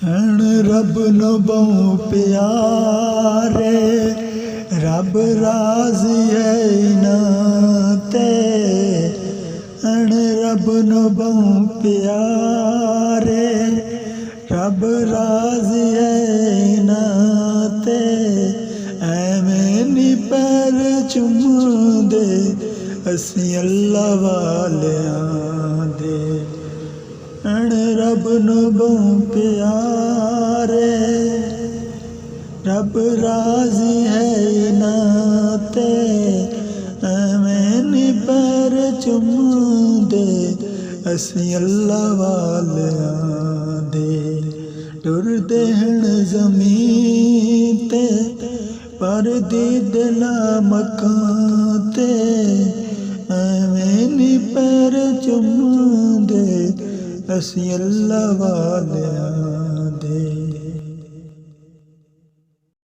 हण रब नु बहु प्यारे, रब राज़ी है इन्हां ते। हण रब नु बहु प्यारे, रब राज़ी है इन्हां ते। ऐवें नी पैर चुमदे असीं अल्लाह वालियां दे। हण रब नु बहु प्यारे, रब राज़ी है इन्हां ते। ऐवें नी पैर चुमदे असीं अल्लाह वालियां दे। टुरदे हण ज़मीन ते पर दीदे ना मकां ते। ऐवें नी पैर चुमदे असीं अल्लाह वालियां दे।